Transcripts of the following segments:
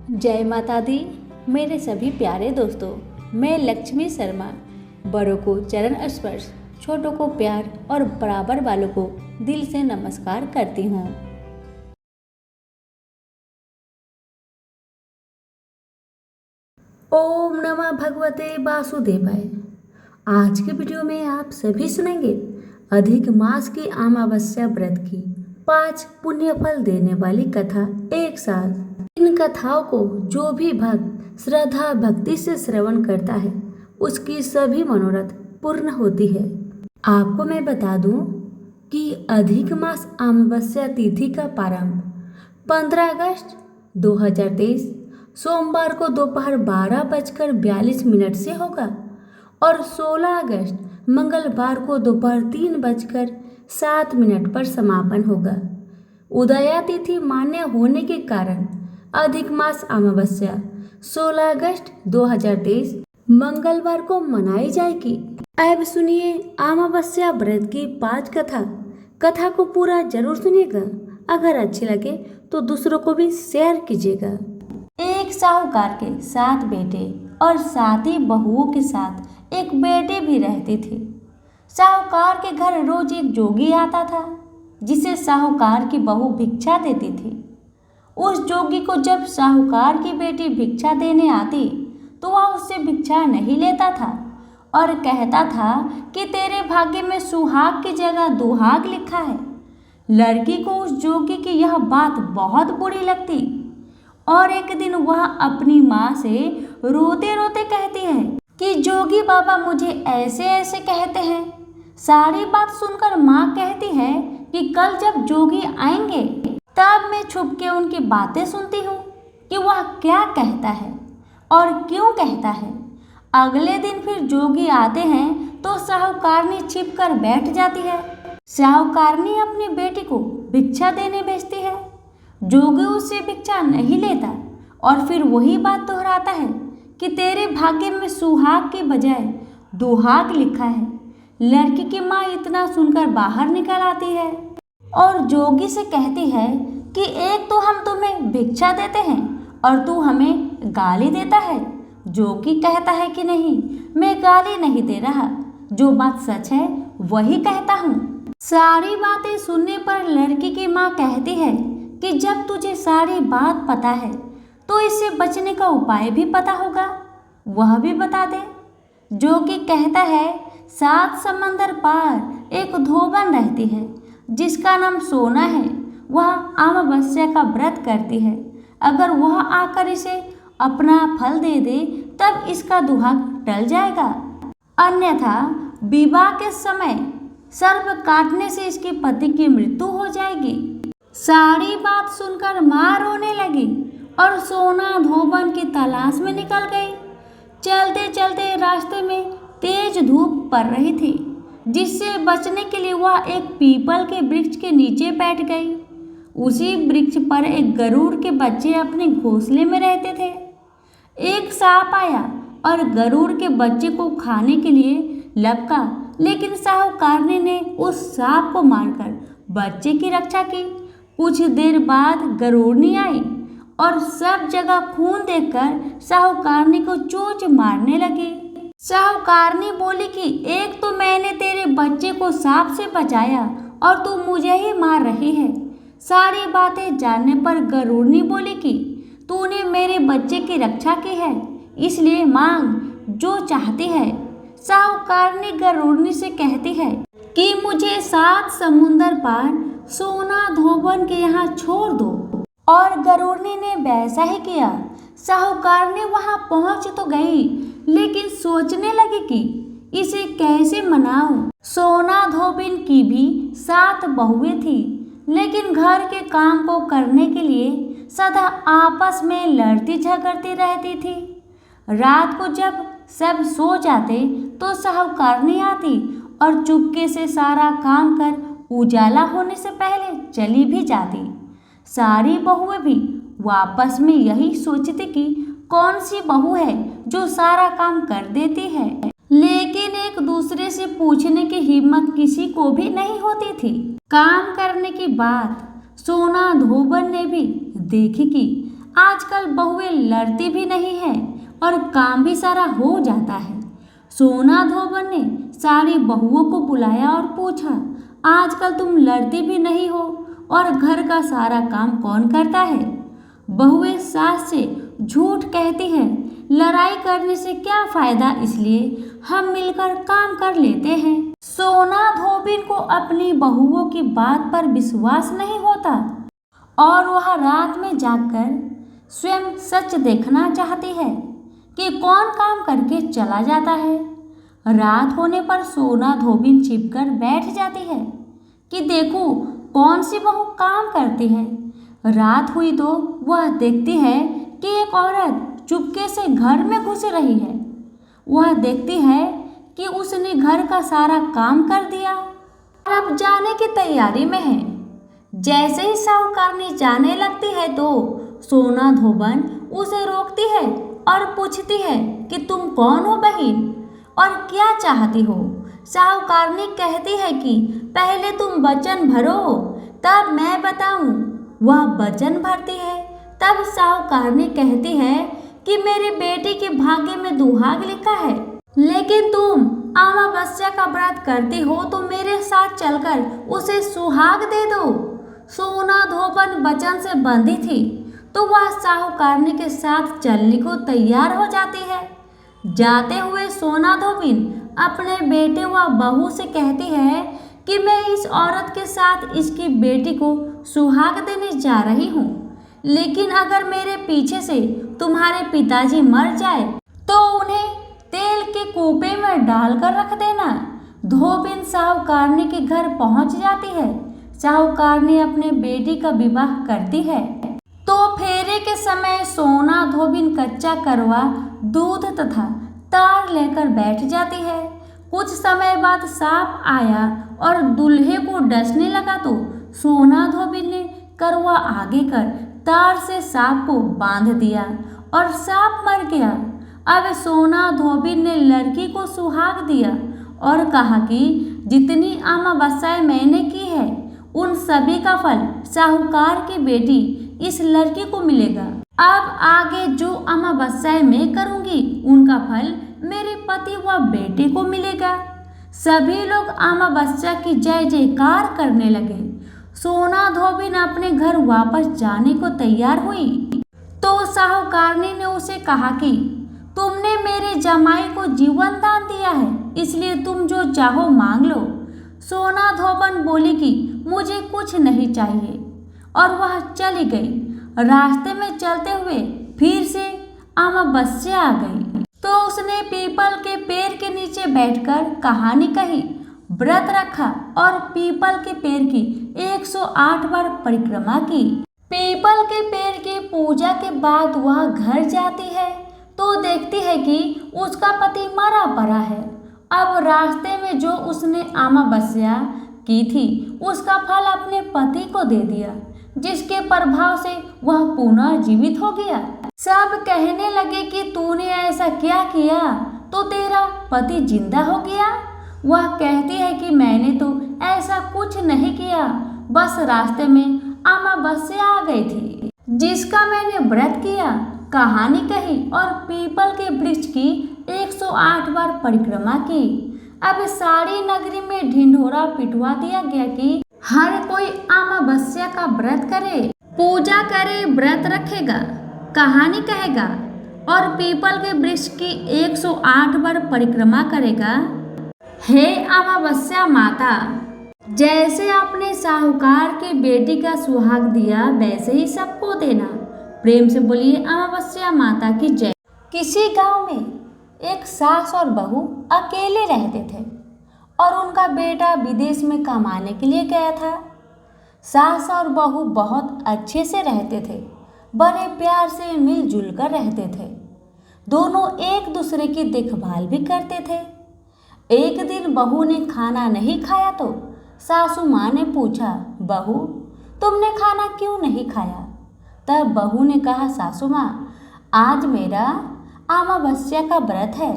जय माता दी। मेरे सभी प्यारे दोस्तों, मैं लक्ष्मी शर्मा बड़ों को चरण स्पर्श, छोटों को प्यार और बराबर वालों को दिल से नमस्कार करती हूँ। ओम नमः भगवते वासुदेवाय। आज के वीडियो में आप सभी सुनेंगे अधिक मास की अमावस्या व्रत की 5 पुण्य फल देने वाली कथा एक साथ। इन कथाओं को जो भी भक्त श्रद्धा भक्ति से श्रवण करता है उसकी सभी मनोरथ पूर्ण होती है। आपको मैं बता दूं कि अधिक मास अमावस्या तिथि का प्रारंभ 15 अगस्त 2023 सोमवार को दोपहर 12:42 से होगा और 16 अगस्त मंगलवार को दोपहर 3:07 पर समापन होगा। उदया तिथि मान्य होने के कारण अधिक मास अमावस्या 16 अगस्त 2023 मंगलवार को मनाई जाएगी। अब सुनिए अमावस्या व्रत की 5 कथा को पूरा जरूर सुनिएगा। अगर अच्छी लगे तो दूसरों को भी शेयर कीजिएगा। एक साहूकार के 7 बेटे और 7 ही बहुओं के साथ एक बेटी भी रहती थी। साहूकार के घर रोज एक जोगी आता था जिसे साहूकार की बहू भिक्षा देती थी। उस जोगी को जब साहूकार की बेटी भिक्षा देने आती तो वह उससे भिक्षा नहीं लेता था और कहता था कि तेरे भाग्य में सुहाग की जगह दुहाग लिखा है। लड़की को उस जोगी की यह बात बहुत बुरी लगती और एक दिन वह अपनी माँ से रोते रोते कहती है कि जोगी बाबा मुझे ऐसे ऐसे कहते हैं। सारी बात सुनकर माँ कहती है कि कल जब जोगी आएंगे तब मैं छुप के उनकी बातें सुनती हूँ कि वह क्या कहता है और क्यों कहता है। अगले दिन फिर जोगी आते हैं तो साहूकारनी छिप कर बैठ जाती है। साहूकारनी अपनी बेटी को भिक्षा देने भेजती है। जोगी उससे भिक्षा नहीं लेता और फिर वही बात दोहराता है कि तेरे भाग्य में सुहाग की बजाय दुहाग लिखा है। लड़की की माँ इतना सुनकर बाहर निकल आती है और जोगी से कहती है कि एक तो हम तुम्हें भिक्षा देते हैं और तू हमें गाली देता है। जोगी कहता है कि नहीं, मैं गाली नहीं दे रहा, जो बात सच है वही कहता हूँ। सारी बातें सुनने पर लड़की की माँ कहती है कि जब तुझे सारी बात पता है तो इससे बचने का उपाय भी पता होगा, वह भी बता दे। जोगी कहता है 7 समंदर पार एक धोबन रहती है जिसका नाम सोना है। वह अमावस्या का व्रत करती है। अगर वह आकर इसे अपना फल दे दे तब इसका दुहाग टल जाएगा, अन्यथा विवाह के समय सर्प काटने से इसके पति की मृत्यु हो जाएगी। सारी बात सुनकर माँ रोने लगी और सोना धोबन की तलाश में निकल गई। चलते चलते रास्ते में तेज धूप पड़ रही थी जिससे बचने के लिए वह एक पीपल के वृक्ष के नीचे बैठ गई। उसी वृक्ष पर एक गरुड़ के बच्चे अपने घोंसले में रहते थे। एक सांप आया और गरुड़ के बच्चे को खाने के लिए लपका, लेकिन साहूकारनी ने उस सांप को मारकर बच्चे की रक्षा की। कुछ देर बाद गरुड़नी आई और सब जगह खून देखकर साहूकारनी को चोंच मारने लगी। साहूकारनी बोली कि एक तो मैंने तेरे बच्चे को सांप से बचाया और तू मुझे ही मार रही है। सारी बातें जानने पर गरुड़नी बोली कि तूने मेरे बच्चे की रक्षा की है, इसलिए मांग जो चाहती है। साहूकारनी गरुड़नी से कहती है कि मुझे 7 समुंदर पार सोना धोबन के यहाँ छोड़ दो, और गरुड़नी ने वैसा ही किया। साहूकारनी वहां पहुंच तो गई, लेकिन सोचने लगी कि इसे कैसे मनाऊं। सोना धोबिन की भी 7 बहुएं थी, लेकिन घर के काम को करने के लिए सदा आपस में लड़ती झगड़ती रहती थी। रात को जब सब सो जाते तो साहूकारनी आती और चुपके से सारा काम कर उजाला होने से पहले चली भी जाती। सारी बहुएं भी वापस में यही सोचती कि कौन सी बहू है जो सारा काम कर देती है, लेकिन एक दूसरे से पूछने की हिम्मत किसी को भी नहीं होती थी। काम करने की बात सोना धोबन ने भी देखी कि आजकल बहुएं लड़ती भी नहीं है और काम भी सारा हो जाता है। सोना धोबन ने सारी बहुओं को बुलाया और पूछा, आजकल तुम लड़ती भी नहीं हो और घर का सारा काम कौन करता है? बहुएं सास से झूठ कहती हैं, लड़ाई करने से क्या फायदा, इसलिए हम मिलकर काम कर लेते हैं। सोना धोबिन को अपनी बहुओं की बात पर विश्वास नहीं होता और वह रात में जागकर स्वयं सच देखना चाहती है कि कौन काम करके चला जाता है। रात होने पर सोना धोबिन छिपकर बैठ जाती है कि देखूं कौन सी बहू काम करती है। रात हुई तो वह देखती है कि एक औरत चुपके से घर में घुस रही है। वह देखती है कि उसने घर का सारा काम कर दिया और अब जाने की तैयारी में है। जैसे ही साहूकारनी जाने लगती है तो सोना धोबन उसे रोकती है और पूछती है कि तुम कौन हो बहन और क्या चाहती हो? साहूकारनी कहती है कि पहले तुम वचन भरो तब मैं बताऊं। वह वचन भरती है। तब साहूकारनी कहती है कि मेरे बेटे के भाग्य में दुहाग लिखा है, लेकिन तुम अमावस्या का व्रत करती हो तो मेरे साथ चलकर उसे सुहाग दे दो। सोना धोबन वचन से बंधी थी तो वह साहूकारनी के साथ चलने को तैयार हो जाती है। जाते हुए सोना धोबिन अपने बेटे व बहू से कहती है कि मैं इस औरत के साथ इसकी बेटी को सुहाग देने जा रही हूँ, लेकिन अगर मेरे पीछे से तुम्हारे पिताजी मर जाए तो उन्हें तेल के कूपे में डालकर रख देना। धोबिन साहूकारनी के घर पहुंच जाती है। साहूकारनी अपने बेटी का विवाह करती है तो फेरे के समय सोना धोबिन कच्चा करवा दूध तथा तार लेकर बैठ जाती है। कुछ समय बाद सांप आया और दूल्हे को डसने लगा तो सोना धोबिन ने करवा आगे कर तार से सांप को बांध दिया और सांप मर गया। अब सोना धोबिन ने लड़की को सुहाग दिया और कहा कि जितनी अमावस्याएं मैंने की है उन सभी का फल साहूकार की बेटी इस लड़की को मिलेगा। अब आगे जो अमावस्याएं मैं करूंगी उनका फल मेरे पति व बेटे को मिलेगा। सभी लोग अमावस्या की जय जयकार करने लगे। सोना धोबिन अपने घर वापस जाने को तैयार हुई तो साहूकारनी ने उसे कहा कि तुमने मेरे जमाई को जीवन दान दिया है, इसलिए तुम जो चाहो मांग लो। सोना धोबन बोली कि मुझे कुछ नहीं चाहिए और वह चली गई। रास्ते में चलते हुए फिर से अमावस्या आ गई तो उसने पीपल के पेड़ के नीचे बैठकर कहानी कही, व्रत रखा और पीपल के पेड़ की 108 बार परिक्रमा की। पीपल के पेड़ की पूजा के बाद वह घर जाती है तो देखती है कि उसका पति मरा पड़ा है। अब रास्ते में जो उसने अमावस्या की थी उसका फल अपने पति को दे दिया, जिसके प्रभाव से वह पुनः जीवित हो गया। सब कहने लगे कि तूने ऐसा क्या किया तो तेरा पति जिंदा हो गया। वह कहती है कि मैंने तो ऐसा कुछ नहीं किया, बस रास्ते में अमावस्या आ गई थी जिसका मैंने व्रत किया, कहानी कही और पीपल के वृक्ष की 108 बार परिक्रमा की। अब सारी नगरी में ढिंढोरा पिटवा दिया गया कि हर कोई अमावस्या का व्रत करे, पूजा करे, व्रत रखेगा, कहानी कहेगा और पीपल के वृक्ष की 108 बार परिक्रमा करेगा। हे अमावस्या माता, जैसे आपने साहूकार की बेटी का सुहाग दिया वैसे ही सबको देना। प्रेम से बोलिए अमावस्या माता की जय। किसी गांव में एक सास और बहू अकेले रहते थे और उनका बेटा विदेश में कमाने के लिए गया था। सास और बहू बहुत अच्छे से रहते थे, बड़े प्यार से मिलजुल कर रहते थे। दोनों एक दूसरे की देखभाल भी करते थे। एक दिन बहू ने खाना नहीं खाया तो सासू माँ ने पूछा, बहू तुमने खाना क्यों नहीं खाया? तब बहू ने कहा, सासू माँ आज मेरा अमावस्या का व्रत है,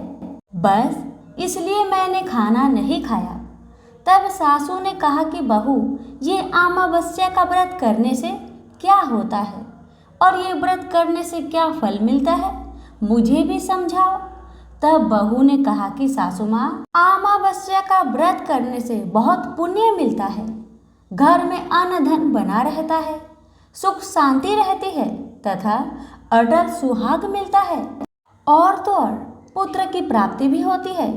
बस इसलिए मैंने खाना नहीं खाया। तब सासू ने कहा कि बहू ये अमावस्या का व्रत करने से क्या होता है? और ये व्रत करने से क्या फल मिलता है, मुझे भी समझाओ। तब बहू ने कहा कि सासू माँ, अमावस्या का व्रत करने से बहुत पुण्य मिलता है, घर में अन्न धन बना रहता है, सुख शांति रहती है तथा अटल सुहाग मिलता है, और तो और पुत्र की प्राप्ति भी होती है।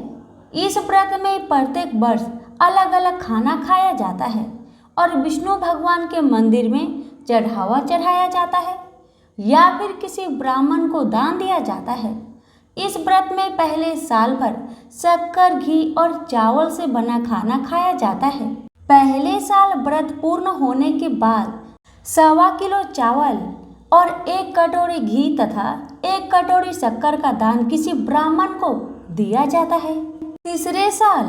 इस व्रत में प्रत्येक वर्ष अलग अलग खाना खाया जाता है और विष्णु भगवान के मंदिर में चढ़ावा चढ़ाया जाता है या फिर किसी ब्राह्मण को दान दिया जाता है। इस व्रत में पहले साल भर शक्कर, घी और चावल से बना खाना खाया जाता है। पहले साल व्रत पूर्ण होने के बाद 1.25 किलो चावल और 1 कटोरी घी तथा 1 कटोरी शक्कर का दान किसी ब्राह्मण को दिया जाता है। तीसरे साल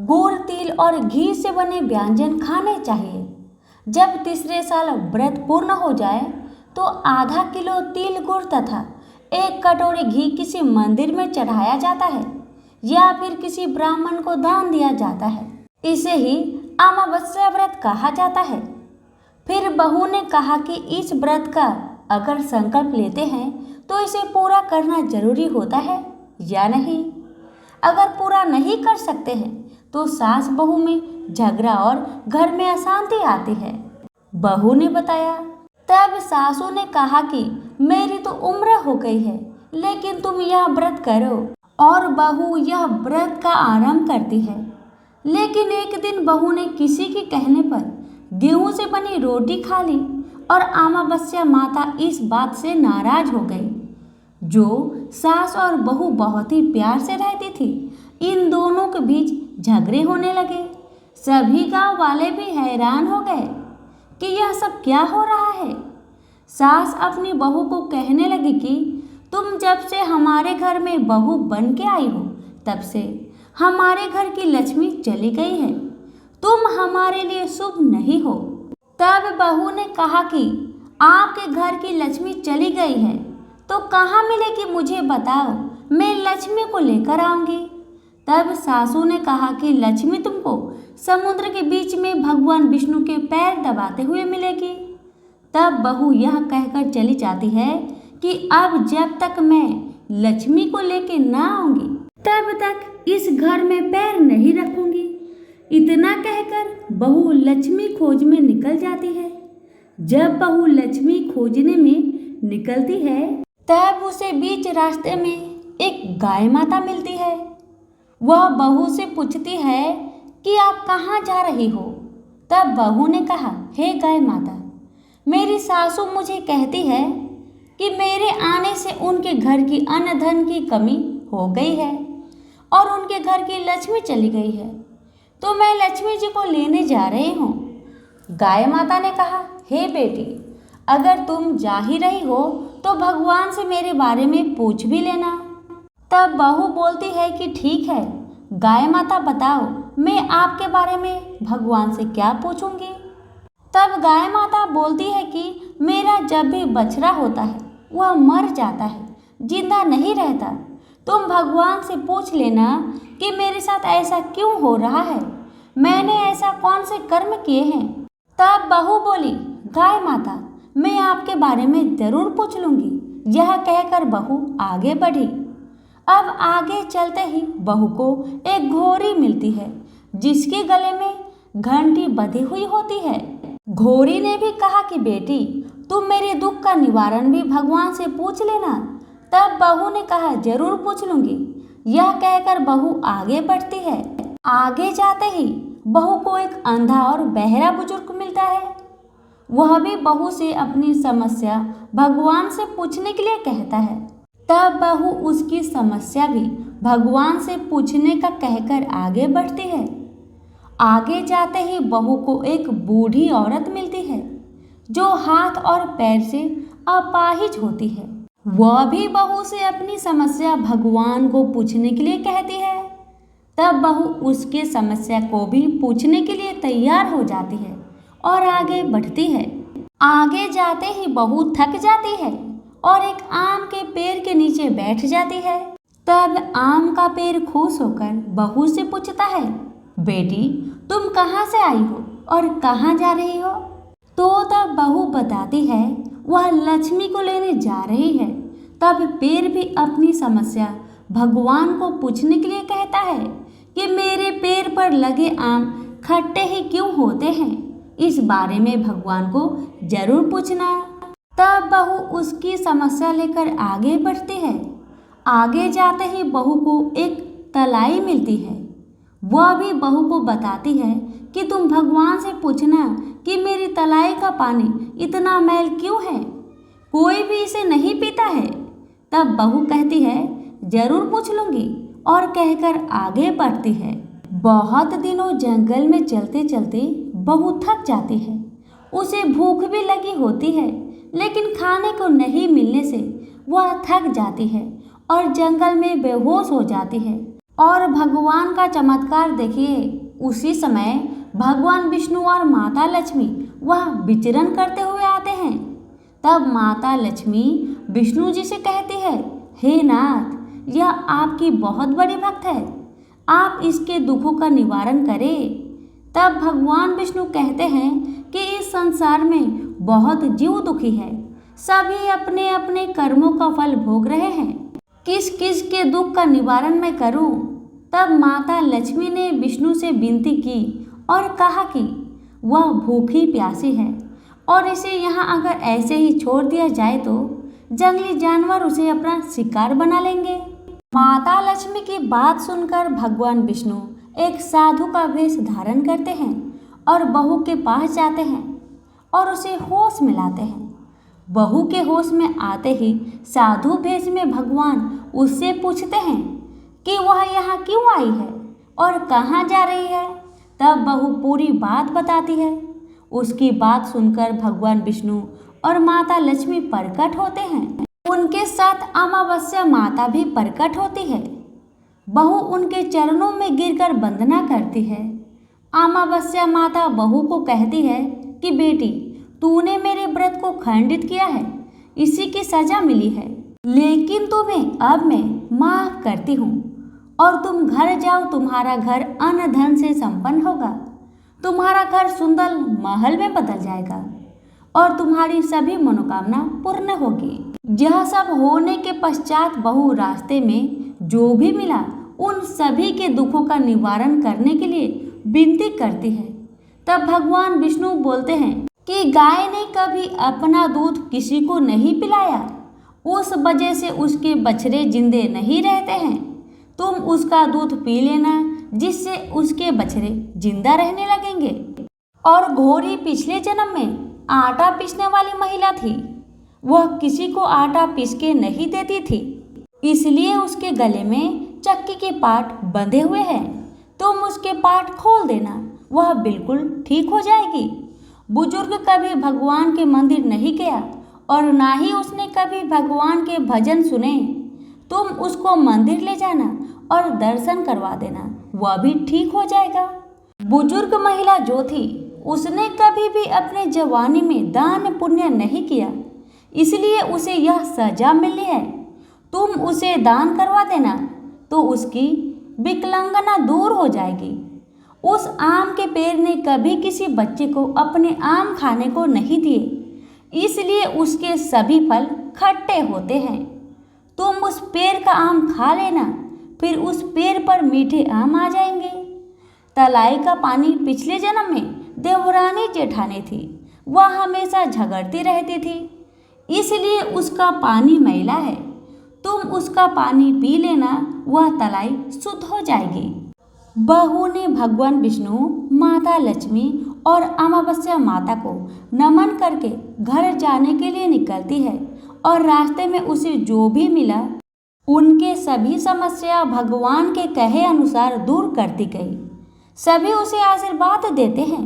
गुड़, तिल और घी से बने व्यंजन खाने चाहिए। जब तीसरे साल व्रत पूर्ण हो जाए तो आधा किलो तिल, गुड़ तथा 1 कटोरी घी किसी मंदिर में चढ़ाया जाता है या फिर किसी ब्राह्मण को दान दिया जाता है। इसे ही अमावस्या व्रत कहा जाता है। फिर बहू ने कहा कि इस व्रत का अगर संकल्प लेते हैं तो इसे पूरा करना जरूरी होता है या नहीं। अगर पूरा नहीं कर सकते हैं तो सास बहू में झगड़ा और घर में अशांति आती है। बहू ने बताया। तब सासू ने कहा कि मेरी तो उम्र हो गई है, लेकिन तुम यह व्रत करो। और बहू यह व्रत का आरंभ करती है। लेकिन एक दिन बहू ने किसी के कहने पर गेहूं से बनी रोटी खा ली और अमावस्या माता इस बात से नाराज हो गई। जो सास और बहू बहुत ही प्यार से रहती थी, इन दोनों के बीच झगड़े होने लगे। सभी गांव वाले भी हैरान हो गए कि यह सब क्या हो रहा है। सास अपनी बहू को कहने लगी कि तुम जब से हमारे घर में बहू बन के आई हो, तब से हमारे घर की लक्ष्मी चली गई है। तुम हमारे लिए शुभ नहीं हो। तब बहू ने कहा कि आपके घर की लक्ष्मी चली गई है तो कहाँ मिलेगी, मुझे बताओ, मैं लक्ष्मी को लेकर आऊंगी। तब सासू ने कहा कि लक्ष्मी तुमको समुद्र के बीच में भगवान विष्णु के पैर दबाते हुए मिलेगी। तब बहू यह कहकर चली जाती है कि अब जब तक मैं लक्ष्मी को लेके ना आऊंगी तब तक इस घर में पैर नहीं रखूंगी। इतना कहकर बहू लक्ष्मी खोज में निकल जाती है। जब बहू लक्ष्मी खोजने में निकलती है तब उसे बीच रास्ते में एक गाय माता मिलती है। वह बहू से पूछती है कि आप कहाँ जा रही हो। तब बहू ने कहा, हे गाय माता, मेरी सासू मुझे कहती है कि मेरे आने से उनके घर की अन्न धन की कमी हो गई है और उनके घर की लक्ष्मी चली गई है, तो मैं लक्ष्मी जी को लेने जा रही हूँ। गाय माता ने कहा, हे बेटी, अगर तुम जा ही रही हो तो भगवान से मेरे बारे में पूछ भी लेना। तब बहू बोलती है कि ठीक है गाय माता, बताओ मैं आपके बारे में भगवान से क्या पूछूंगी। तब गाय माता बोलती है कि मेरा जब भी बछड़ा होता है वह मर जाता है, जिंदा नहीं रहता। तुम भगवान से पूछ लेना कि मेरे साथ ऐसा क्यों हो रहा है, मैंने ऐसा कौन से कर्म किए हैं। तब बहू बोली, गाय माता, मैं आपके बारे में जरूर पूछ लूंगी। यह कहकर बहू आगे बढ़ी। अब आगे चलते ही बहू को एक घोड़ी मिलती है जिसके गले में घंटी बंधी हुई होती है। घोड़ी ने भी कहा कि बेटी, तुम मेरे दुख का निवारण भी भगवान से पूछ लेना। तब बहू ने कहा, जरूर पूछ लूंगी। यह कहकर बहू आगे बढ़ती है। आगे जाते ही बहू को एक अंधा और बहरा बुजुर्ग मिलता है। वह भी बहू से अपनी समस्या भगवान से पूछने के लिए कहता है। तब बहू उसकी समस्या भी भगवान से पूछने का कहकर आगे बढ़ती है। आगे जाते ही बहू को एक बूढ़ी औरत मिलती है जो हाथ और पैर से अपाहिज होती है। वह भी बहू से अपनी समस्या भगवान को पूछने के लिए कहती है। तब बहू उसके समस्या को भी पूछने के लिए तैयार हो जाती है और आगे बढ़ती है। आगे जाते ही बहू थक जाती है और एक आम के पेड़ के नीचे बैठ जाती है। तब आम का पेड़ खुश होकर बहू से पूछता है, बेटी, तुम कहाँ से आई हो और कहाँ जा रही हो। तो तब बहू बताती है वह लक्ष्मी को लेने जा रही है। तब पेड़ भी अपनी समस्या भगवान को पूछने के लिए कहता है कि मेरे पेड़ पर लगे आम खट्टे ही क्यों होते हैं, इस बारे में भगवान को जरूर पूछना। तब बहू उसकी समस्या लेकर आगे बढ़ती है। आगे जाते ही बहू को एक तलाई मिलती है। वह भी बहू को बताती है कि तुम भगवान से पूछना कि मेरी तलाई का पानी इतना मैल क्यों है, कोई भी इसे नहीं पीता है। तब बहू कहती है जरूर पूछ लूंगी और कहकर आगे बढ़ती है। बहुत दिनों जंगल में चलते चलते बहू थक जाती है। उसे भूख भी लगी होती है, लेकिन खाने को नहीं मिलने से वह थक जाती है और जंगल में बेहोश हो जाती है। और भगवान का चमत्कार देखिए, उसी समय भगवान विष्णु और माता लक्ष्मी वह विचरण करते हुए आते हैं। तब माता लक्ष्मी विष्णु जी से कहती है, हे नाथ, यह आपकी बहुत बड़ी भक्त है, आप इसके दुखों का निवारण करें। तब भगवान विष्णु कहते हैं कि इस संसार में बहुत जीव दुखी है, सभी अपने अपने कर्मों का फल भोग रहे हैं, किस किस के दुख का निवारण मैं करूं। तब माता लक्ष्मी ने विष्णु से विनती की और कहा कि वह भूखी प्यासी है और इसे यहाँ अगर ऐसे ही छोड़ दिया जाए तो जंगली जानवर उसे अपना शिकार बना लेंगे। माता लक्ष्मी की बात सुनकर भगवान विष्णु एक साधु का वेश धारण करते हैं और बहू के पास जाते हैं और उसे होश में लाते हैं। बहू के होश में आते ही साधु भेष में भगवान उससे पूछते हैं कि वह यहाँ क्यों आई है और कहाँ जा रही है। तब बहू पूरी बात बताती है। उसकी बात सुनकर भगवान विष्णु और माता लक्ष्मी प्रकट होते हैं। उनके साथ अमावस्या माता भी प्रकट होती है। बहू उनके चरणों में गिरकर वंदना करती है। अमावस्या माता बहू को कहती है कि बेटी, तूने मेरे व्रत को खंडित किया है, इसी की सजा मिली है, लेकिन तुम्हें अब मैं माफ करती हूँ और तुम घर जाओ। तुम्हारा घर अन्न धन से संपन्न होगा, तुम्हारा घर सुंदर महल में बदल जाएगा और तुम्हारी सभी मनोकामना पूर्ण होगी। यह सब होने के पश्चात बहू रास्ते में जो भी मिला उन सभी के दुखों का निवारण करने के लिए विनती करती है। तब भगवान विष्णु बोलते हैं कि गाय ने कभी अपना दूध किसी को नहीं पिलाया, उस वजह से उसके बछड़े जिंदे नहीं रहते हैं। तुम उसका दूध पी लेना, जिससे उसके बछड़े जिंदा रहने लगेंगे। और घोड़ी पिछले जन्म में आटा पीसने वाली महिला थी, वह किसी को आटा पीस के नहीं देती थी, इसलिए उसके गले में चक्की के पाट बंधे हुए हैं। तुम उसके पाट खोल देना, वह बिल्कुल ठीक हो जाएगी। बुजुर्ग कभी भगवान के मंदिर नहीं गया और ना ही उसने कभी भगवान के भजन सुने, तुम उसको मंदिर ले जाना और दर्शन करवा देना, वह भी ठीक हो जाएगा। बुजुर्ग महिला जो थी उसने कभी भी अपने जवानी में दान पुण्य नहीं किया, इसलिए उसे यह सजा मिली है। तुम उसे दान करवा देना तो उसकी विकलांगना दूर हो जाएगी। उस आम के पेड़ ने कभी किसी बच्चे को अपने आम खाने को नहीं दिए, इसलिए उसके सभी फल खट्टे होते हैं। तुम उस पेड़ का आम खा लेना, फिर उस पेड़ पर मीठे आम आ जाएंगे। तलाई का पानी पिछले जन्म में देवरानी जेठानी थी, वह हमेशा झगड़ती रहती थी, इसलिए उसका पानी मैला है। तुम उसका पानी पी लेना, वह तलाई शुद्ध हो जाएगी। बहू ने भगवान विष्णु, माता लक्ष्मी और अमावस्या माता को नमन करके घर जाने के लिए निकलती है और रास्ते में उसे जो भी मिला उनके सभी समस्या भगवान के कहे अनुसार दूर करती गई। सभी उसे आशीर्वाद देते हैं।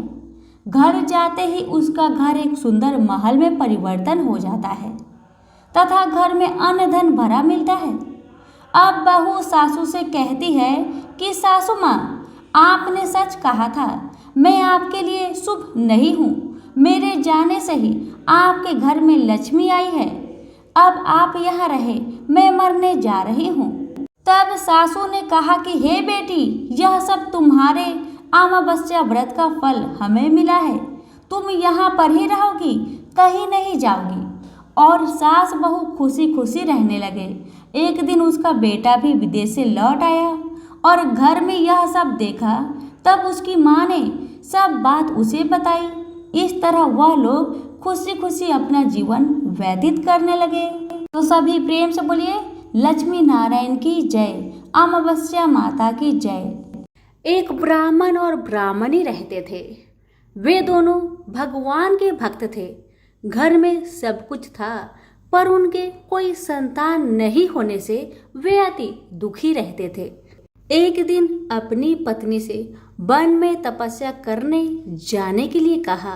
घर जाते ही उसका घर एक सुंदर महल में परिवर्तन हो जाता है तथा घर में अन्न धन भरा मिलता है। अब बहू सासू से कहती है कि सासू माँ, आपने सच कहा था, मैं आपके लिए शुभ नहीं हूँ। मेरे जाने से ही आपके घर में लक्ष्मी आई है, अब आप यहाँ रहे, मैं मरने जा रही हूँ। तब सासू ने कहा कि हे बेटी, यह सब तुम्हारे अमावस्या व्रत का फल हमें मिला है, तुम यहाँ पर ही रहोगी, कहीं नहीं जाओगी। और सास बहू खुशी खुशी रहने लगे। एक दिन उसका बेटा भी विदेश से लौट आया और घर में यह सब देखा। तब उसकी माँ ने सब बात उसे बताई। इस तरह वह लोग खुशी खुशी अपना जीवन व्यतीत करने लगे। तो सभी प्रेम से बोलिए लक्ष्मी नारायण की जय, अमावस्या माता की जय। एक ब्राह्मण और ब्राह्मणी रहते थे। वे दोनों भगवान के भक्त थे। घर में सब कुछ था, पर उनके कोई संतान नहीं होने से वे अति दुखी रहते थे। एक दिन अपनी पत्नी से वन में तपस्या करने जाने के लिए कहा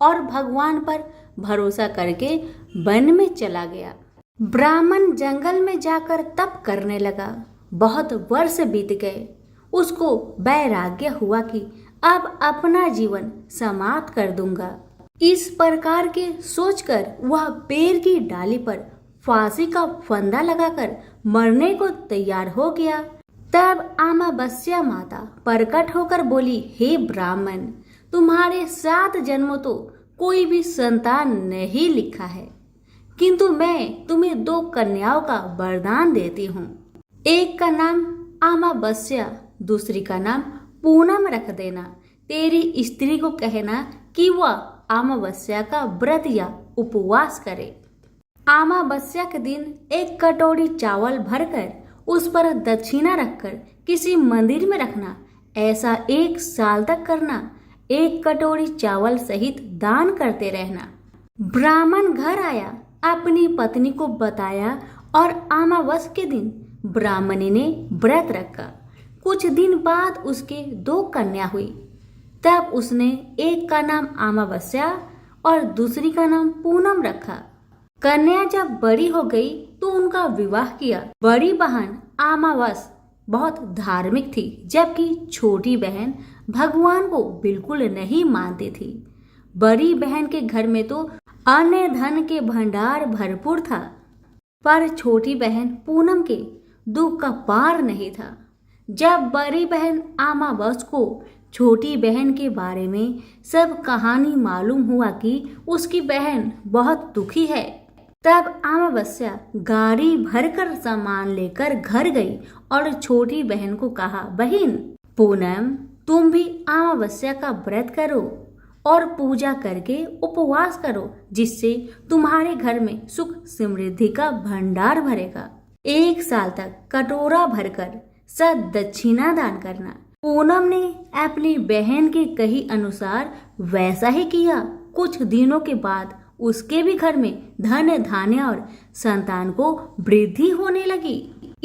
और भगवान पर भरोसा करके वन में चला गया। ब्राह्मण जंगल में जाकर तप करने लगा। बहुत वर्ष बीत गए। उसको वैराग्य हुआ कि अब अपना जीवन समाप्त कर दूंगा। इस प्रकार के सोचकर वह पेड़ की डाली पर फांसी का फंदा लगाकर मरने को तैयार हो गया। तब अमावस्या माता प्रकट होकर बोली, हे ब्राह्मण, तुम्हारे 7 जन्मों तो कोई भी संतान नहीं लिखा है, किंतु मैं तुम्हें 2 कन्याओं का वरदान देती हूँ। एक का नाम अमावस्या, दूसरी का नाम पूनम रख देना। तेरी स्त्री को कहना कि वह अमावस्या का व्रत या उपवास करे। अमावस्या के दिन 1 कटोरी चावल भरकर उस पर दक्षिणा रखकर किसी मंदिर में रखना। ऐसा 1 साल तक करना। 1 कटोरी चावल सहित दान करते रहना। ब्राह्मण घर आया, अपनी पत्नी को बताया और अमावस्या के दिन ब्राह्मणी ने व्रत रखा। कुछ दिन बाद उसके 2 कन्या हुई। तब उसने एक का नाम अमावस्या और दूसरी का नाम पूनम रखा। कन्या जब बड़ी हो गई तो उनका विवाह किया। बड़ी बहन अमावस्या बहुत धार्मिक थी, जबकि छोटी बहन भगवान को बिल्कुल नहीं मानती थी। बड़ी बहन के घर में तो अन्य धन के भंडार भरपूर था, पर छोटी बहन पूनम के दुख का पार नहीं था। जब बड़ी बहन अमावस्या को छोटी बहन के बारे में सब कहानी मालूम हुआ कि उसकी बहन बहुत दुखी है, तब अमावस्या गाड़ी भरकर सामान लेकर घर गई और छोटी बहन को कहा, बहन पूनम, तुम भी अमावस्या का व्रत करो और पूजा करके उपवास करो, जिससे तुम्हारे घर में सुख समृद्धि का भंडार भरेगा। 1 साल तक कटोरा भरकर सब दक्षिणा दान करना। पूनम ने अपनी बहन के कही अनुसार वैसा ही किया। कुछ दिनों के बाद उसके भी घर में धन धान्य और संतान को वृद्धि होने लगी।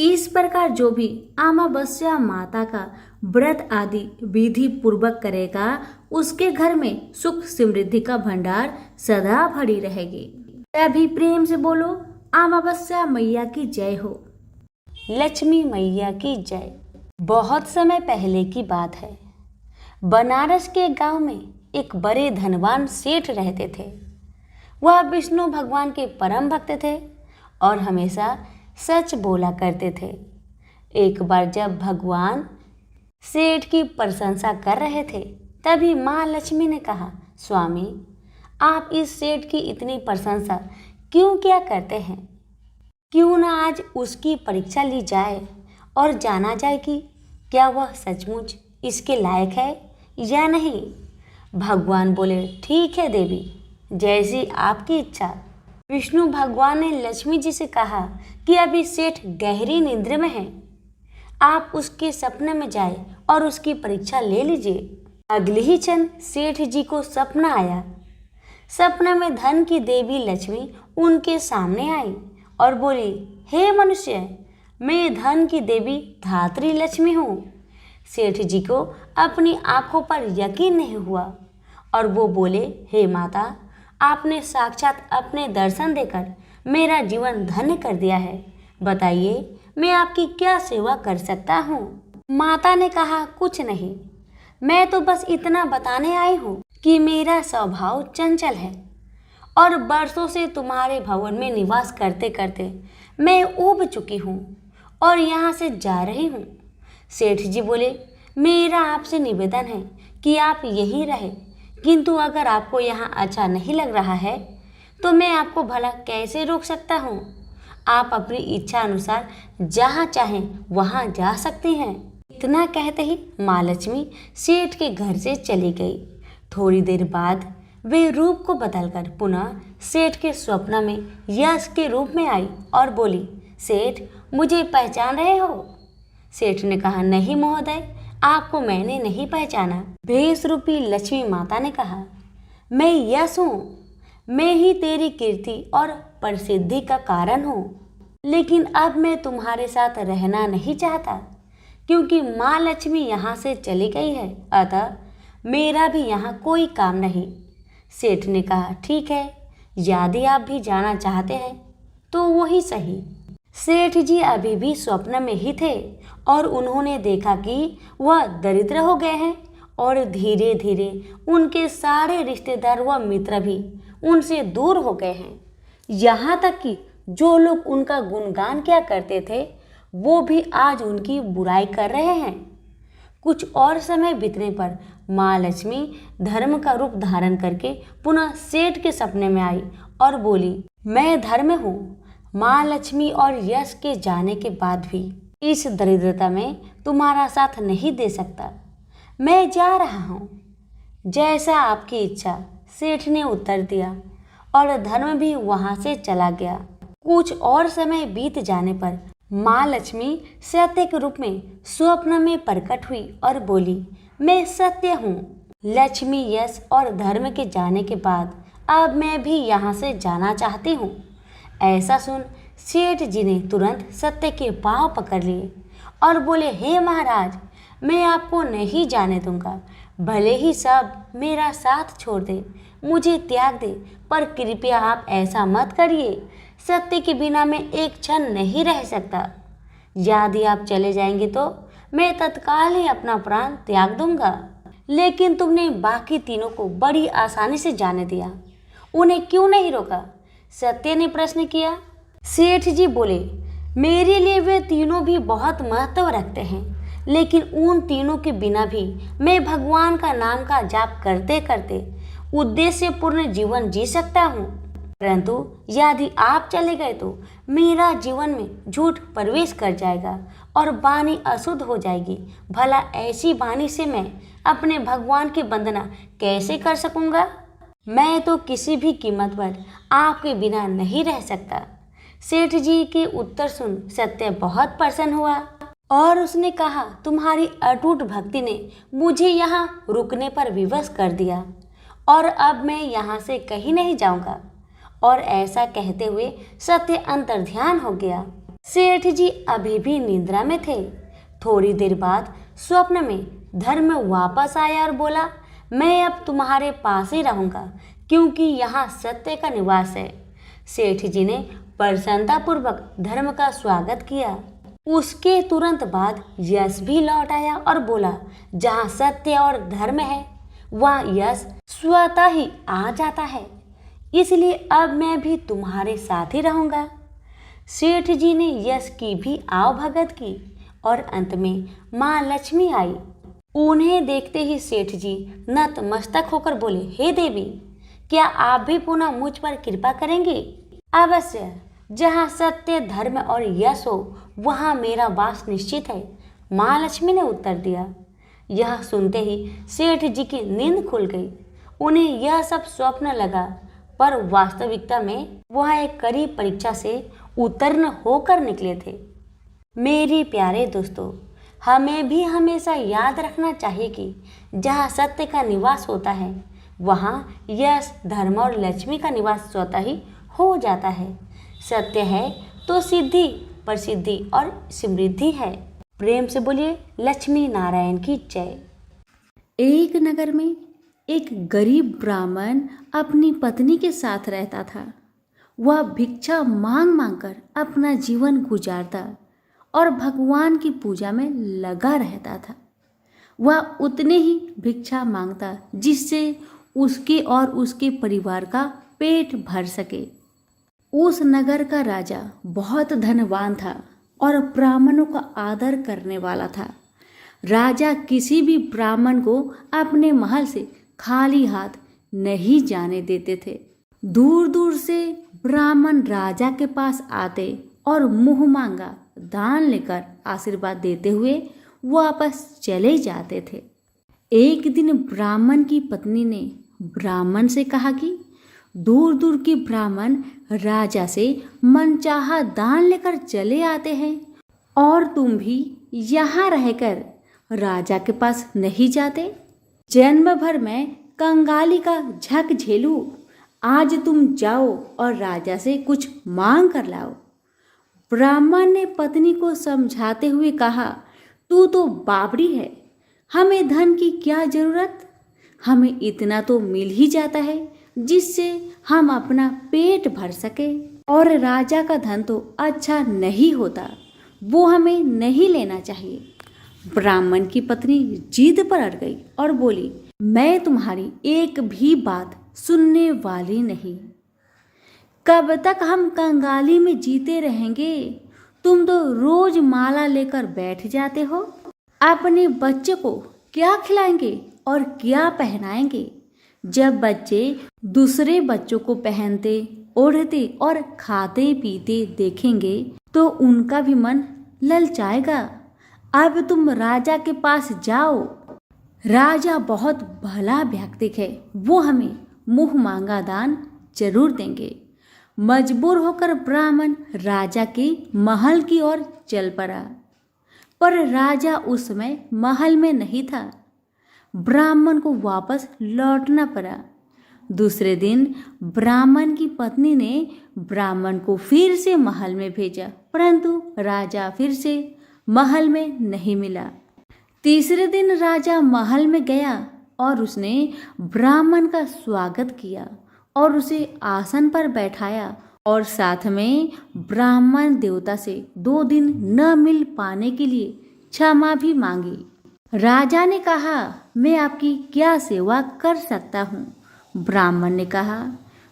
इस प्रकार जो भी अमावस्या माता का व्रत आदि विधि पूर्वक करेगा, उसके घर में सुख समृद्धि का भंडार सदा भरी रहेगी। तभी प्रेम से बोलो अमावस्या मैया की जय हो, लक्ष्मी मैया की जय। बहुत समय पहले की बात है। बनारस के गांव में एक बड़े धनवान सेठ रहते थे। वह विष्णु भगवान के परम भक्त थे और हमेशा सच बोला करते थे। एक बार जब भगवान सेठ की प्रशंसा कर रहे थे, तभी माँ लक्ष्मी ने कहा, स्वामी, आप इस सेठ की इतनी प्रशंसा क्यों क्या करते हैं? क्यों ना आज उसकी परीक्षा ली जाए और जाना जाए कि क्या वह सचमुच इसके लायक है या नहीं। भगवान बोले, ठीक है देवी, जैसी आपकी इच्छा। विष्णु भगवान ने लक्ष्मी जी से कहा कि अभी सेठ गहरी निद्रा में है, आप उसके सपने में जाए और उसकी परीक्षा ले लीजिए। अगले ही क्षण सेठ जी को सपना आया। सपने में धन की देवी लक्ष्मी उनके सामने आई और बोली, हे मनुष्य, मैं धन की देवी धात्री लक्ष्मी हूँ। सेठ जी को अपनी आंखों पर यकीन नहीं हुआ और वो बोले, हे माता, आपने साक्षात अपने दर्शन देकर मेरा जीवन धन्य कर दिया है। बताइए, मैं आपकी क्या सेवा कर सकता हूँ? माता ने कहा, कुछ नहीं, मैं तो बस इतना बताने आई हूँ कि मेरा स्वभाव चंचल है और बरसों से तुम्हारे भवन में निवास करते करते मैं ऊब चुकी हूँ और यहाँ से जा रही हूँ। सेठ जी बोले, मेरा आपसे निवेदन है कि आप यहीं रहें, किंतु अगर आपको यहाँ अच्छा नहीं लग रहा है तो मैं आपको भला कैसे रोक सकता हूँ। आप अपनी इच्छा अनुसार जहाँ चाहें वहाँ जा सकती हैं। इतना कहते ही माँ लक्ष्मी सेठ के घर से चली गई। थोड़ी देर बाद वे रूप को बदलकर पुनः सेठ के स्वप्न में यश के रूप में आई और बोली, सेठ मुझे पहचान रहे हो? सेठ ने कहा, नहीं महोदय, आपको मैंने नहीं पहचाना। भेष रूपी लक्ष्मी माता ने कहा, मैं यश हूँ, मैं ही तेरी कीर्ति और प्रसिद्धि का कारण हूँ। लेकिन अब मैं तुम्हारे साथ रहना नहीं चाहता क्योंकि माँ लक्ष्मी यहाँ से चली गई है, अतः मेरा भी यहाँ कोई काम नहीं। सेठ ने कहा, ठीक है, यदि आप भी जाना चाहते हैं तो वही सही। सेठ जी अभी भी स्वप्न में ही थे और उन्होंने देखा कि वह दरिद्र हो गए हैं और धीरे धीरे उनके सारे रिश्तेदार व मित्र भी उनसे दूर हो गए हैं। यहाँ तक कि जो लोग उनका गुणगान किया करते थे वो भी आज उनकी बुराई कर रहे हैं। कुछ और समय बीतने पर माँ लक्ष्मी धर्म का रूप धारण करके पुनः सेठ के सपने में आई और बोली, मैं धर्म हूँ। माँ लक्ष्मी और यश के जाने के बाद भी इस दरिद्रता में तुम्हारा साथ नहीं दे सकता। मैं जा रहा हूँ। जैसा आपकी इच्छा, सेठ ने उत्तर दिया और धर्म भी वहाँ से चला गया। कुछ और समय बीत जाने पर माँ लक्ष्मी सत्य के रूप में स्वप्न में प्रकट हुई और बोली, मैं सत्य हूँ। लक्ष्मी, यश और धर्म के जाने के बाद अब मैं भी यहाँ से जाना चाहती हूँ। ऐसा सुन सेठ जी ने तुरंत सत्य के पांव पकड़ लिए और बोले, हे महाराज, मैं आपको नहीं जाने दूंगा। भले ही सब मेरा साथ छोड़ दे, मुझे त्याग दे, पर कृपया आप ऐसा मत करिए। सत्य के बिना मैं एक क्षण नहीं रह सकता। यदि आप चले जाएंगे तो मैं तत्काल ही अपना प्राण त्याग दूंगा। लेकिन तुमने बाकी तीनों को बड़ी आसानी से जाने दिया, उन्हें क्यों नहीं रोका? सत्य ने प्रश्न किया। सेठ जी बोले, मेरे लिए वे तीनों भी बहुत महत्व रखते हैं, लेकिन उन तीनों के बिना भी मैं भगवान का नाम का जाप करते करते उद्देश्यपूर्ण जीवन जी सकता हूँ। परंतु यदि आप चले गए तो मेरा जीवन में झूठ प्रवेश कर जाएगा और वाणी अशुद्ध हो जाएगी। भला ऐसी वाणी से मैं अपने भगवान की वंदना कैसे कर सकूंगा? मैं तो किसी भी कीमत पर आपके बिना नहीं रह सकता। सेठ जी के उत्तर सुन सत्य बहुत प्रसन्न हुआ और उसने कहा, तुम्हारी अटूट भक्ति ने मुझे यहाँ रुकने पर विवश कर दिया और अब मैं यहाँ से कहीं नहीं जाऊँगा। और ऐसा कहते हुए सत्य अंतर्ध्यान हो गया। सेठ जी अभी भी निद्रा में थे। थोड़ी देर बाद स्वप्न में धर्म वापस आया और बोला, मैं अब तुम्हारे पास ही रहूँगा क्योंकि यहाँ सत्य का निवास है। सेठ जी ने प्रसन्नतापूर्वक धर्म का स्वागत किया। उसके तुरंत बाद यश भी लौट आया और बोला, जहाँ सत्य और धर्म है वहाँ यश स्वतः ही आ जाता है, इसलिए अब मैं भी तुम्हारे साथ ही रहूँगा। सेठ जी ने यश की भी आवभगत की और अंत में माँ लक्ष्मी आई। उन्हें देखते ही सेठ जी नतमस्तक होकर बोले, हे देवी, क्या आप भी पुनः मुझ पर कृपा करेंगे? अवश्य, जहाँ सत्य, धर्म और यश हो वहाँ मेरा वास निश्चित है, माँ लक्ष्मी ने उत्तर दिया। यह सुनते ही सेठ जी की नींद खुल गई। उन्हें यह सब स्वप्न लगा, पर वास्तविकता में वह एक कड़ी परीक्षा से उत्तीर्ण होकर निकले थे। मेरे प्यारे दोस्तों, हमें भी हमेशा याद रखना चाहिए कि जहाँ सत्य का निवास होता है वहाँ यश, धर्म और लक्ष्मी का निवास स्वतः ही हो जाता है। सत्य है तो सिद्धि, प्रसिद्धि और समृद्धि है। प्रेम से बोलिए लक्ष्मी नारायण की जय। एक नगर में एक गरीब ब्राह्मण अपनी पत्नी के साथ रहता था। वह भिक्षा मांग मांग कर अपना जीवन गुजारता और भगवान की पूजा में लगा रहता था। वह उतने ही भिक्षा मांगता जिससे उसके और उसके परिवार का पेट भर सके। उस नगर का राजा बहुत धनवान था और ब्राह्मणों का आदर करने वाला था। राजा किसी भी ब्राह्मण को अपने महल से खाली हाथ नहीं जाने देते थे। दूर दूर से ब्राह्मण राजा के पास आते और मुंह मांगा दान लेकर आशीर्वाद देते हुए वापस चले जाते थे। एक दिन ब्राह्मण की पत्नी ने ब्राह्मण से कहा कि दूर दूर के ब्राह्मण राजा से मनचाहा दान लेकर चले आते हैं और तुम भी यहाँ रहकर राजा के पास नहीं जाते। जन्म भर मैं कंगाली का झक झेलूं, आज तुम जाओ और राजा से कुछ मांग कर लाओ। ब्राह्मण ने पत्नी को समझाते हुए कहा, तू तो बावड़ी है, हमें धन की क्या जरूरत, हमें इतना तो मिल ही जाता है जिससे हम अपना पेट भर सके, और राजा का धन तो अच्छा नहीं होता, वो हमें नहीं लेना चाहिए। ब्राह्मण की पत्नी जिद पर अड़ गई और बोली, मैं तुम्हारी एक भी बात सुनने वाली नहीं। कब तक हम कंगाली में जीते रहेंगे? तुम तो रोज माला लेकर बैठ जाते हो। अपने बच्चे को क्या खिलाएंगे और क्या पहनाएंगे? जब बच्चे दूसरे बच्चों को पहनते, ओढ़ते और खाते पीते देखेंगे तो उनका भी मन ललचाएगा। अब तुम राजा के पास जाओ, राजा बहुत भला व्यक्ति है, वो हमें मुंह मांगा दान जरूर देंगे। मजबूर होकर ब्राह्मण राजा के महल की ओर चल पड़ा, पर राजा उस समय महल में नहीं था। ब्राह्मण को वापस लौटना पड़ा। दूसरे दिन ब्राह्मण की पत्नी ने ब्राह्मण को फिर से महल में भेजा, परंतु राजा फिर से महल में नहीं मिला। तीसरे दिन राजा महल में गया और उसने ब्राह्मण का स्वागत किया और उसे आसन पर बैठाया और साथ में ब्राह्मण देवता से 2 दिन न मिल पाने के लिए क्षमा भी मांगी। राजा ने कहा, मैं आपकी क्या सेवा कर सकता हूँ? ब्राह्मण ने कहा,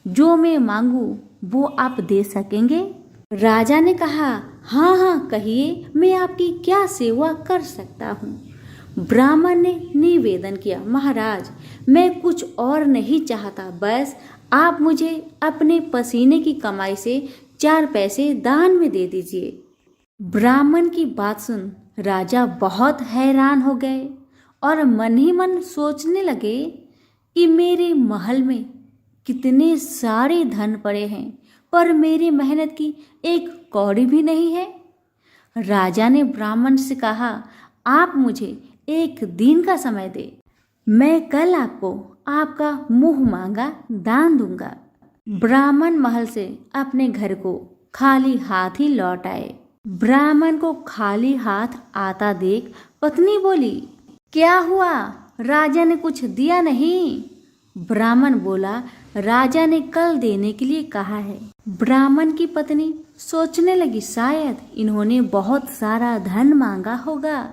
जो मैं मांगू वो आप दे सकेंगे? राजा ने कहा, हाँ हाँ कहिए, मैं आपकी क्या सेवा कर सकता हूँ? ब्राह्मण ने निवेदन किया, महाराज मैं कुछ और नहीं चाहता, बस आप मुझे अपने पसीने की कमाई से 4 पैसे दान में दे दीजिए। ब्राह्मण की बात सुन राजा बहुत हैरान हो गए और मन ही मन सोचने लगे कि मेरे महल में कितने सारे धन पड़े हैं, पर मेरी मेहनत की एक कौड़ी भी नहीं है। राजा ने ब्राह्मण से कहा, आप मुझे 1 दिन का समय दे, मैं कल आपको आपका मुंह मांगा दान दूंगा। ब्राह्मण महल से अपने घर को खाली हाथ ही लौट आए। ब्राह्मण को खाली हाथ आता देख पत्नी बोली, क्या हुआ, राजा ने कुछ दिया नहीं? ब्राह्मण बोला, राजा ने कल देने के लिए कहा है। ब्राह्मण की पत्नी सोचने लगी, शायद इन्होंने बहुत सारा धन मांगा होगा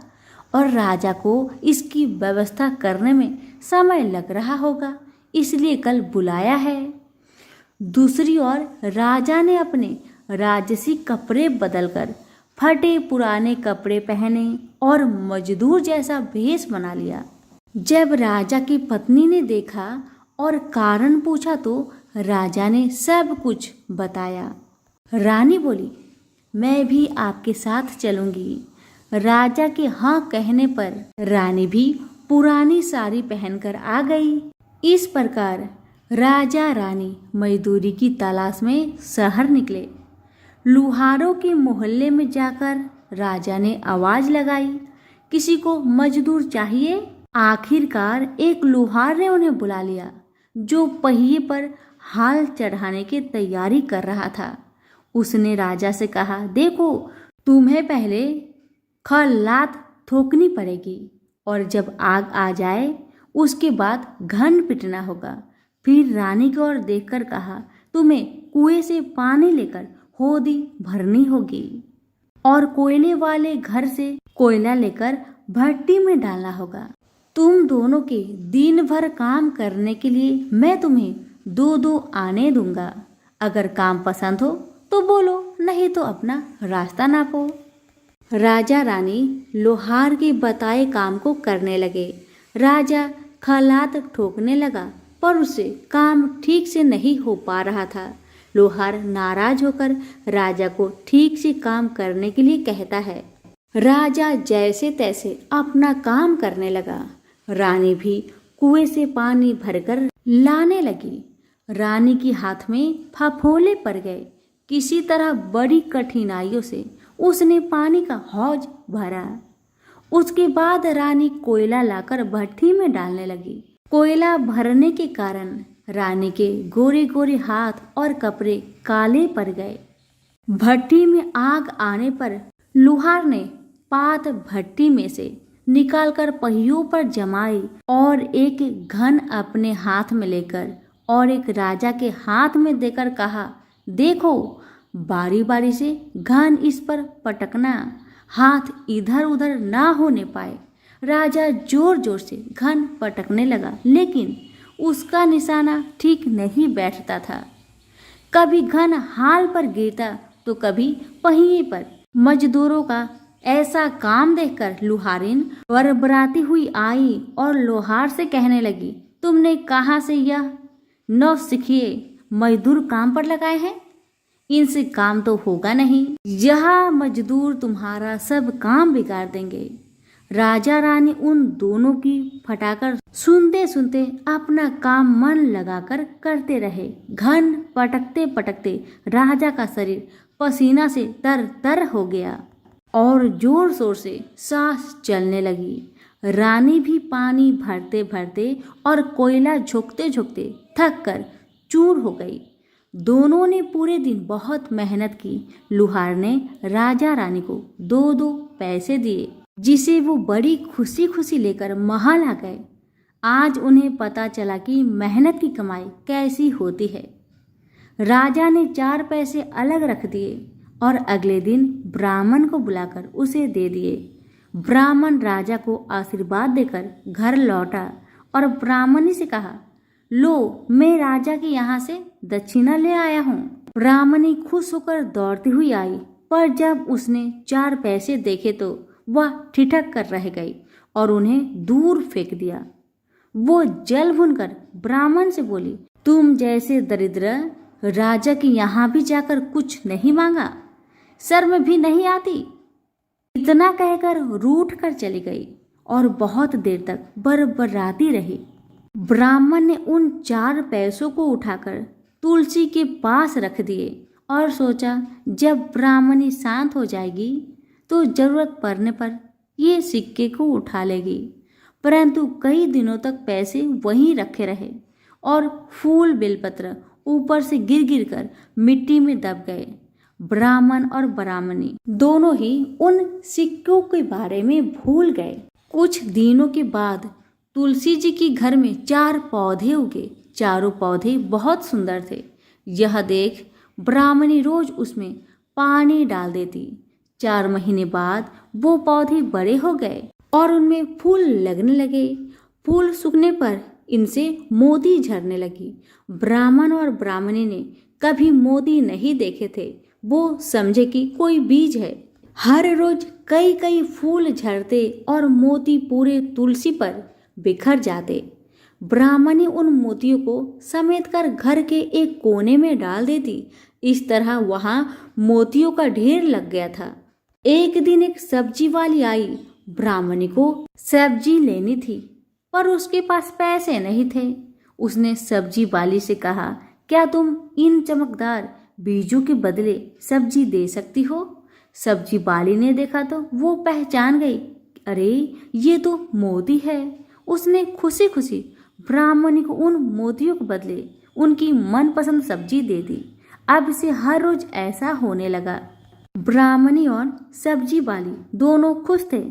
और राजा को इसकी व्यवस्था करने में समय लग रहा होगा, इसलिए कल बुलाया है। दूसरी ओर राजा ने अपने राजसी कपड़े बदलकर फटे पुराने कपड़े पहने और मजदूर जैसा भेष बना लिया। जब राजा की पत्नी ने देखा और कारण पूछा तो राजा ने सब कुछ बताया। रानी बोली, मैं भी आपके साथ चलूंगी। राजा के हाँ कहने पर रानी भी पुरानी साड़ी पहनकर आ गई। इस प्रकार राजा रानी मजदूरी की तलाश में शहर निकले। लुहारों के मोहल्ले में जाकर राजा ने आवाज लगाई, किसी को मजदूर चाहिए? आखिरकार एक लुहार ने उन्हें बुला लिया, जो पहिए पर हाल चढ़ाने की तैयारी कर रहा था। उसने राजा से कहा, देखो तुम्हें पहले खलात ठोकनी पड़ेगी और जब आग आ जाए उसके बाद घन पिटना होगा। फिर रानी की ओर देखकर कहा, तुम्हें कुएं से पानी लेकर होदी भरनी होगी और कोयले वाले घर से कोयला लेकर भट्टी में डालना होगा। तुम दोनों के दिन भर काम करने के लिए मैं तुम्हें 2-2 आने दूंगा। अगर काम पसंद हो तो बोलो, नहीं तो अपना रास्ता नापो। राजा रानी लोहार के बताए काम को करने लगे। राजा खलात ठोकने लगा, पर उससे काम ठीक से नहीं हो पा रहा था। लोहार नाराज होकर राजा को ठीक से काम करने के लिए कहता है। राजा जैसे तैसे अपना काम करने लगा। रानी भी कुएं से पानी भरकर लाने लगी। रानी के हाथ में फफोले पड़ गए। किसी तरह बड़ी कठिनाइयों से उसने पानी का हौज भरा। उसके बाद रानी कोयला लाकर भट्टी में डालने लगी। कोयला भरने के कारण रानी के गोरे गोरे हाथ और कपड़े काले पड़ गए। भट्टी में आग आने पर लोहार ने पात भट्टी में से निकालकर पहियों पर जमाई और एक घन अपने हाथ में लेकर और एक राजा के हाथ में देकर कहा, देखो, बारी बारी से घन इस पर पटकना, हाथ इधर उधर ना होने पाए। राजा जोर जोर से घन पटकने लगा, लेकिन उसका निशाना ठीक नहीं बैठता था। कभी घन हाल पर गिरता तो कभी पहिए पर। मजदूरों का ऐसा काम देखकर लुहारिन बरबराती हुई आई और लोहार से कहने लगी, तुमने कहाँ से यह नौसिखिए मजदूर काम पर लगाए हैं? इनसे काम तो होगा नहीं। यह मजदूर तुम्हारा सब काम बिगाड़ देंगे। राजा रानी उन दोनों की फटाकर सुनते सुनते अपना काम मन लगाकर करते रहे। घन पटकते पटकते राजा का शरीर पसीना से तर तर हो गया और जोर शोर से सांस चलने लगी। रानी भी पानी भरते भरते और कोयला झोंकते झोंकते थक कर चूर हो गई। दोनों ने पूरे दिन बहुत मेहनत की। लुहार ने राजा रानी को 2-2 पैसे दिए, जिसे वो बड़ी खुशी खुशी लेकर महल आ गए। आज उन्हें पता चला कि मेहनत की कमाई कैसी होती है। राजा ने 4 पैसे अलग रख दिए और अगले दिन ब्राह्मण को बुलाकर उसे दे दिए। ब्राह्मण राजा को आशीर्वाद देकर घर लौटा और ब्राह्मणी से कहा, लो, मैं राजा के यहाँ से दक्षिणा ले आया हूँ। ब्राह्मणी खुश होकर दौड़ती हुई आई, पर जब उसने 4 पैसे देखे तो वह ठिठक कर रह गई और उन्हें दूर फेंक दिया। वो जल भूनकर ब्राह्मण से बोली, तुम जैसे दरिद्र राजा के यहाँ भी जाकर कुछ नहीं मांगा, शर्म भी नहीं आती। इतना कहकर रूठ कर चली गई और बहुत देर तक बरबराती रही। ब्राह्मण ने उन 4 पैसों को उठाकर तुलसी के पास रख दिए और सोचा, जब ब्राह्मणी शांत हो जाएगी तो जरूरत पड़ने पर ये सिक्के को उठा लेगी। परंतु कई दिनों तक पैसे वहीं रखे रहे और फूल बेलपत्र ऊपर से गिर गिर कर मिट्टी में दब गए। ब्राह्मण और ब्राह्मणी दोनों ही उन सिक्कों के बारे में भूल गए। कुछ दिनों के बाद तुलसी जी के घर में 4 पौधे उगे। चारों पौधे बहुत सुंदर थे। यह देख ब्राह्मणी रोज उसमें पानी डाल देती। 4 महीने बाद वो पौधे बड़े हो गए और उनमें फूल लगने लगे। फूल सूखने पर इनसे मोती झरने लगी। ब्राह्मण और ब्राह्मणी ने कभी मोती नहीं देखे थे। वो समझे कि कोई बीज है। हर रोज कई कई फूल झरते और मोती पूरे तुलसी पर बिखर जाते। ब्राह्मणी उन मोतियों को समेट कर घर के एक कोने में डाल देती। इस तरह वहां मोतियों का ढेर लग गया था। एक दिन एक सब्जी वाली आई। ब्राह्मणी को सब्जी लेनी थी, पर उसके पास पैसे नहीं थे। उसने सब्जी वाली से कहा, क्या तुम इन चमकदार बीजों के बदले सब्जी दे सकती हो? सब्जी वाली ने देखा तो वो पहचान गई, अरे ये तो मोती है। उसने खुशी खुशी ब्राह्मणी को उन मोतियों के बदले उनकी मनपसंद सब्जी दे दी। अब से हर रोज ऐसा होने लगा। ब्राह्मणी और सब्जी वाली दोनों खुश थे।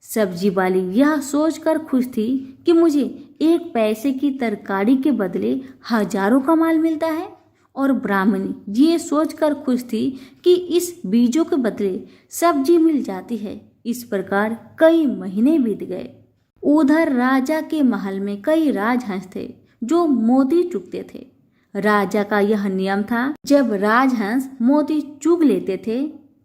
सब्जी वाली यह सोचकर खुश थी कि मुझे 1 पैसे की तरकारी के बदले हजारों का माल मिलता है, और ब्राह्मणी ये सोचकर खुश थी कि इस बीजों के बदले सब्जी मिल जाती है। इस प्रकार कई महीने बीत गए। उधर राजा के महल में कई राजहंस थे जो मोती चुगते थे। राजा का यह नियम था, जब राजहंस मोती चुग लेते थे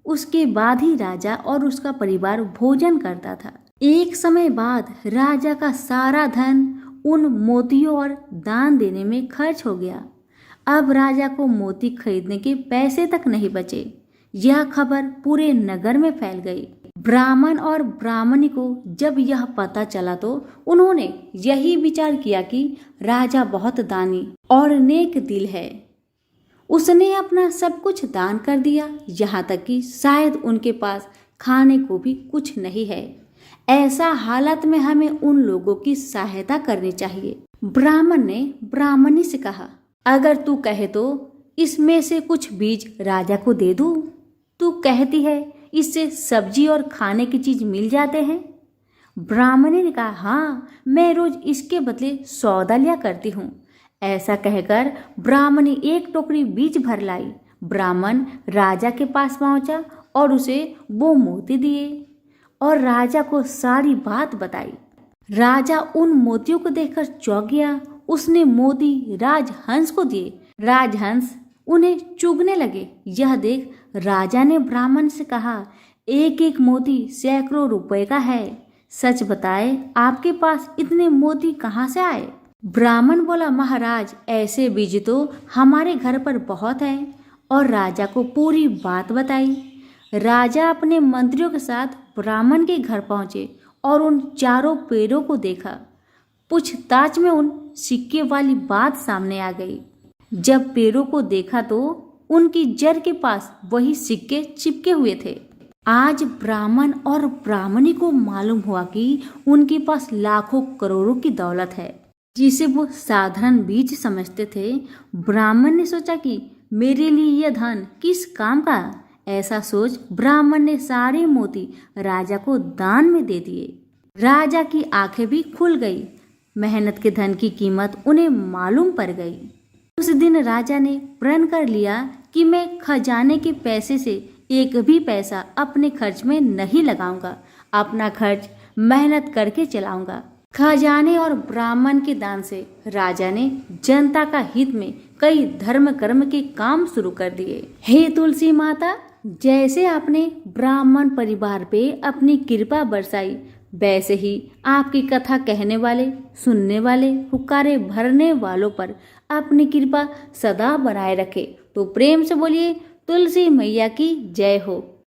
उसके बाद ही राजा और उसका परिवार भोजन करता था। एक समय बाद राजा का सारा धन उन मोतियों और दान देने में खर्च हो गया। अब राजा को मोती खरीदने के पैसे तक नहीं बचे। यह खबर पूरे नगर में फैल गई। ब्राह्मण और ब्राह्मणी को जब यह पता चला तो उन्होंने यही विचार किया कि राजा बहुत दानी और नेक दिल है। उसने अपना सब कुछ दान कर दिया, यहाँ तक कि शायद उनके पास खाने को भी कुछ नहीं है। ऐसा हालत में हमें उन लोगों की सहायता करनी चाहिए। ब्राह्मण ने ब्राह्मणी से कहा, अगर तू कहे तो इसमें से कुछ बीज राजा को दे दूं। तू कहती है इससे सब्जी और खाने की चीज मिल जाते हैं। ब्राह्मणी ने कहा, हाँ, मैं रोज इसके बदले सौदा लिया करती हूँ। ऐसा कहकर ब्राह्मणी एक टोकरी बीज भर लाई। ब्राह्मण राजा के पास पहुंचा और उसे वो मोती दिए और राजा को सारी बात बताई। राजा उन मोतियों को देखकर चौंक गया। उसने मोती राजहंस को दिए। राजहंस उन्हें चुगने लगे। यह देख राजा ने ब्राह्मण से कहा, एक एक मोती सैकड़ों रुपए का है। सच बताए, आपके पास इतने मोती कहाँ से आए? ब्राह्मण बोला, महाराज, ऐसे बीज तो हमारे घर पर बहुत है। और राजा को पूरी बात बताई। राजा अपने मंत्रियों के साथ ब्राह्मण के घर पहुंचे और उन चारों पेड़ों को देखा। पूछताछ में उन सिक्के वाली बात सामने आ गई। जब पेड़ों को देखा तो उनकी जड़ के पास वही सिक्के चिपके हुए थे। आज ब्राह्मण और ब्राह्मणी को मालूम हुआ कि उनके पास लाखों करोड़ों की दौलत है, जिसे वो साधारण बीज समझते थे। ब्राह्मण ने सोचा कि मेरे लिए यह धन किस काम का। ऐसा सोच ब्राह्मण ने सारे मोती राजा को दान में दे दिए। राजा की आंखें भी खुल गई। मेहनत के धन की कीमत उन्हें मालूम पड़ गई। उस दिन राजा ने प्रण कर लिया कि मैं खजाने के पैसे से एक भी पैसा अपने खर्च में नहीं लगाऊंगा। अपना खर्च मेहनत करके चलाऊंगा। खजाने और ब्राह्मण के दान से राजा ने जनता का हित में कई धर्म कर्म के काम शुरू कर दिए। हे तुलसी माता, जैसे आपने ब्राह्मण परिवार पे अपनी कृपा बरसाई, वैसे ही आपकी कथा कहने वाले, सुनने वाले, हुक्कारे भरने वालों पर अपनी कृपा सदा बनाए रखे। तो प्रेम से बोलिए, तुलसी मैया की जय हो।